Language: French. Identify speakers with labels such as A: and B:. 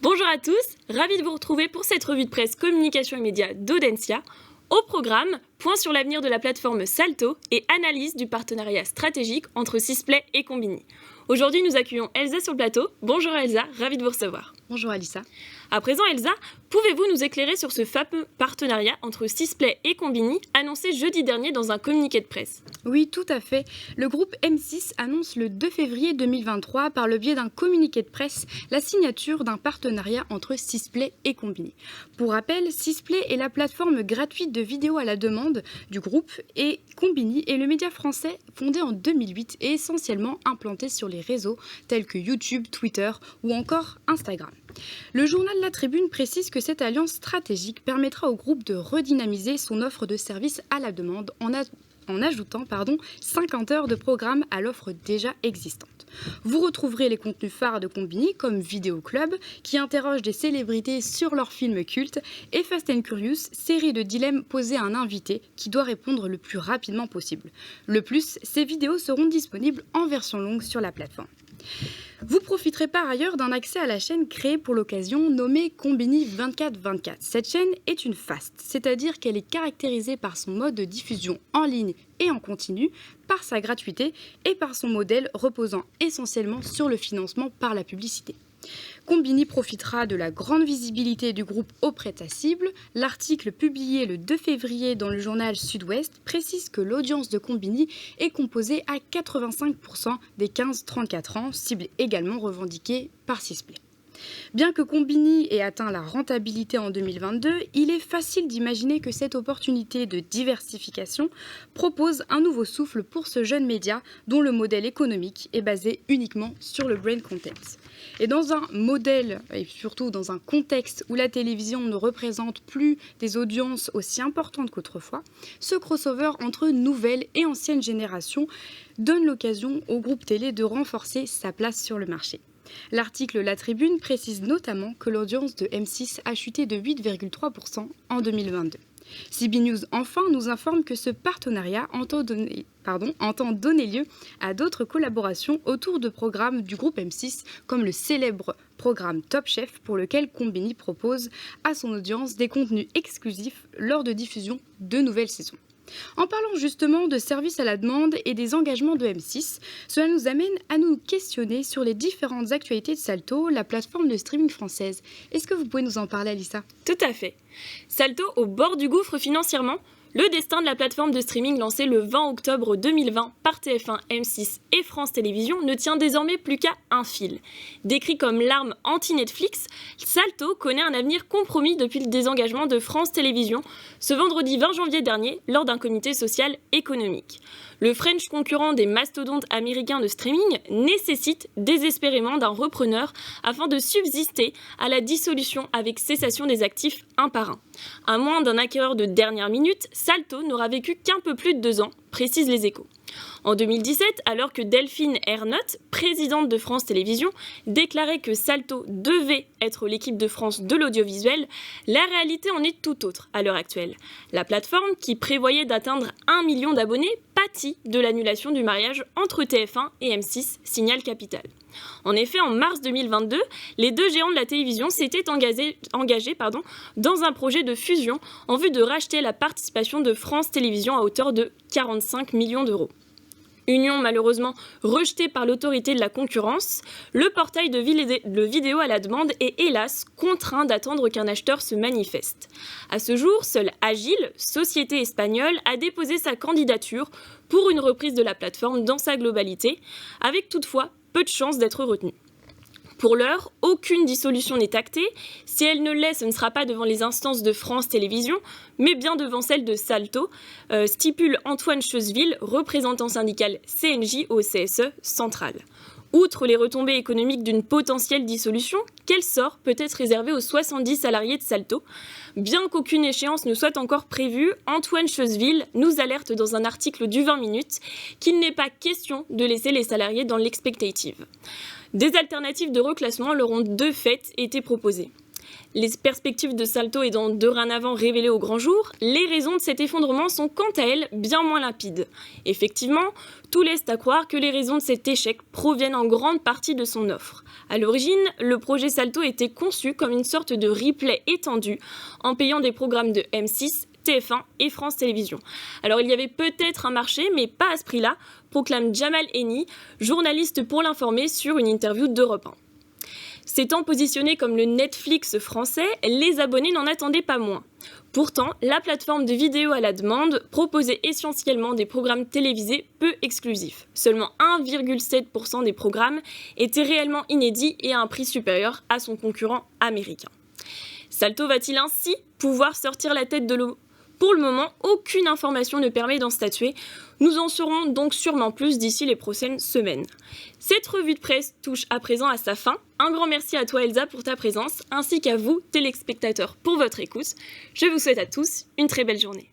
A: Bonjour à tous, ravi de vous retrouver pour cette revue de presse communication et médias d'Audencia. Au programme, point sur l'avenir de la plateforme Salto et analyse du partenariat stratégique entre Sisplay et Conbini. Aujourd'hui, nous accueillons Elsa sur le plateau. Bonjour Elsa, ravi de vous recevoir.
B: Bonjour Alissa.
A: À présent Elsa, pouvez-vous nous éclairer sur ce fameux partenariat entre Sisplay et Conbini annoncé jeudi dernier dans un communiqué de presse?
B: Oui, tout à fait. Le groupe M6 annonce le 2 février 2023 par le biais d'un communiqué de presse la signature d'un partenariat entre Sisplay et Conbini. Pour rappel, Sisplay est la plateforme gratuite de vidéos à la demande du groupe et Conbini est le média français fondé en 2008 et essentiellement implanté sur les réseaux tels que YouTube, Twitter ou encore Instagram. Le journal La Tribune précise que cette alliance stratégique permettra au groupe de redynamiser son offre de services à la demande en ajoutant 50 heures de programme à l'offre déjà existante. Vous retrouverez les contenus phares de Conbini comme Vidéo Club, qui interroge des célébrités sur leurs films cultes, et Fast and Curious, série de dilemmes posés à un invité qui doit répondre le plus rapidement possible. Le plus, ces vidéos seront disponibles en version longue sur la plateforme. Vous profiterez par ailleurs d'un accès à la chaîne créée pour l'occasion nommée Conbini 24/24. Cette chaîne est une FAST, c'est-à-dire qu'elle est caractérisée par son mode de diffusion en ligne et en continu, par sa gratuité et par son modèle reposant essentiellement sur le financement par la publicité. Conbini profitera de la grande visibilité du groupe auprès de sa cible. L'article publié le 2 février dans le journal Sud-Ouest précise que l'audience de Conbini est composée à 85% des 15-34 ans, cible également revendiquée par Sisplay. Bien que Conbini ait atteint la rentabilité en 2022, il est facile d'imaginer que cette opportunité de diversification propose un nouveau souffle pour ce jeune média dont le modèle économique est basé uniquement sur le brand content. Et dans un modèle, et surtout dans un contexte où la télévision ne représente plus des audiences aussi importantes qu'autrefois, ce crossover entre nouvelle et ancienne génération donne l'occasion au groupe télé de renforcer sa place sur le marché. L'article La Tribune précise notamment que l'audience de M6 a chuté de 8,3% en 2022. CB News enfin nous informe que ce partenariat entend donner lieu à d'autres collaborations autour de programmes du groupe M6 comme le célèbre programme Top Chef pour lequel Conbini propose à son audience des contenus exclusifs lors de diffusion de nouvelles saisons. En parlant justement de services à la demande et des engagements de M6, cela nous amène à nous questionner sur les différentes actualités de Salto, la plateforme de streaming française. Est-ce que vous pouvez nous en parler, Alissa ?
A: Tout à fait. Salto au bord du gouffre financièrement. Le destin de la plateforme de streaming lancée le 20 octobre 2020 par TF1, M6 et France Télévisions ne tient désormais plus qu'à un fil. Décrit comme l'arme anti-Netflix, Salto connaît un avenir compromis depuis le désengagement de France Télévisions ce vendredi 20 janvier dernier lors d'un comité social économique. Le French concurrent des mastodontes américains de streaming nécessite désespérément d'un repreneur afin de subsister à la dissolution avec cessation des actifs un par un. À moins d'un acquéreur de dernière minute, Salto n'aura vécu qu'un peu plus de 2 ans, précisent les Échos. En 2017, alors que Delphine Ernotte, présidente de France Télévisions, déclarait que Salto devait être l'équipe de France de l'audiovisuel, la réalité en est tout autre à l'heure actuelle. La plateforme, qui prévoyait d'atteindre 1 million d'abonnés, pâtit de l'annulation du mariage entre TF1 et M6, signale Capital. En effet, en mars 2022, les deux géants de la télévision s'étaient engagés dans un projet de fusion en vue de racheter la participation de France Télévisions à hauteur de 45 millions d'euros. Union malheureusement rejetée par l'autorité de la concurrence, le portail de vidéo à la demande est hélas contraint d'attendre qu'un acheteur se manifeste. À ce jour, seule Agile, société espagnole, a déposé sa candidature pour une reprise de la plateforme dans sa globalité, avec toutefois peu de chances d'être retenue. Pour l'heure, aucune dissolution n'est actée. Si elle ne l'est, ce ne sera pas devant les instances de France Télévisions, mais bien devant celles de Salto, stipule Antoine Chesville, représentant syndical CNJ au CSE central. Outre les retombées économiques d'une potentielle dissolution, quel sort peut être réservé aux 70 salariés de Salto ? Bien qu'aucune échéance ne soit encore prévue, Antoine Chesville nous alerte dans un article du 20 minutes qu'il n'est pas question de laisser les salariés dans l'expectative. Des alternatives de reclassement leur ont de fait été proposées. Les perspectives de Salto étant dorénavant révélées au grand jour, les raisons de cet effondrement sont quant à elles bien moins limpides. Effectivement, tout laisse à croire que les raisons de cet échec proviennent en grande partie de son offre. À l'origine, le projet Salto était conçu comme une sorte de replay étendu en payant des programmes de M6, TF1 et France Télévisions. Alors il y avait peut-être un marché, mais pas à ce prix-là, proclame Jamal Eni, journaliste pour l'Informer sur une interview d'Europe 1. S'étant positionné comme le Netflix français, les abonnés n'en attendaient pas moins. Pourtant, la plateforme de vidéo à la demande proposait essentiellement des programmes télévisés peu exclusifs. Seulement 1,7% des programmes étaient réellement inédits et à un prix supérieur à son concurrent américain. Salto va-t-il ainsi pouvoir sortir la tête de l'eau ? Pour le moment, aucune information ne permet d'en statuer. Nous en saurons donc sûrement plus d'ici les prochaines semaines. Cette revue de presse touche à présent à sa fin. Un grand merci à toi Elsa pour ta présence, ainsi qu'à vous, téléspectateurs, pour votre écoute. Je vous souhaite à tous une très belle journée.